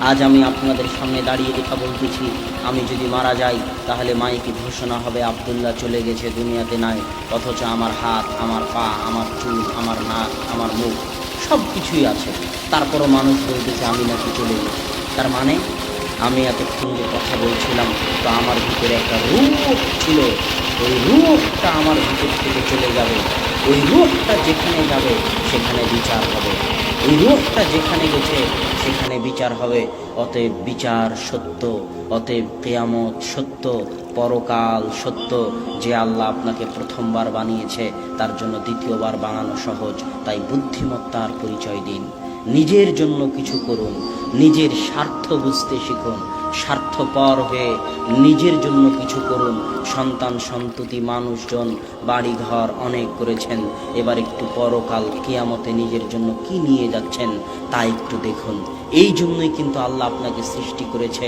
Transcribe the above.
আজ আমি আপনাদের সামনে দাঁড়িয়ে কথা বলতেছি, আমি যদি মারা যাই তাহলে মাইকে ঘোষণা হবে আব্দুল্লাহ চলে গেছে, দুনিয়াতে নাই। অথচ আমার হাত, আমার পা, আমার চুল, আমার নাক, আমার মুখ সব কিছুই আছে। তারপরও মানুষ বলতেছে আমি নাকি চলে গেছি। তার মানে আমি এতক্ষণ যে কথা বলছিলাম, তো আমার ভিতরে একটা রূপ ছিল, ওই রূপটা আমার ভিতর থেকে চলে যাবে। ওই রূপটা যেখানে যাবে সেখানে বিচার হবে। ওই রূপটা যেখানে গেছে সেখানে বিচার হবে। অতএব বিচার সত্য, অতএব কিয়ামত সত্য, পরকাল সত্য। যে আল্লাহ আপনাকে প্রথমবার বানিয়েছে তার জন্য দ্বিতীয়বার বানানো সহজ। তাই বুদ্ধিমত্তার পরিচয় দিন, নিজের জন্য কিছু করুন, নিজের স্বার্থ বুঝতে শিখুন, স্বার্থপর হয়ে নিজের জন্য কিছু করুন। সন্তান সন্ততি মানুষজন বাড়িঘর অনেক করেছেন, এবার একটু পরকাল কিয়ামতে নিজের জন্য কি নিয়ে যাচ্ছেন তা একটু দেখুন। এই জন্যই কিন্তু আল্লাহ আপনাকে সৃষ্টি করেছে।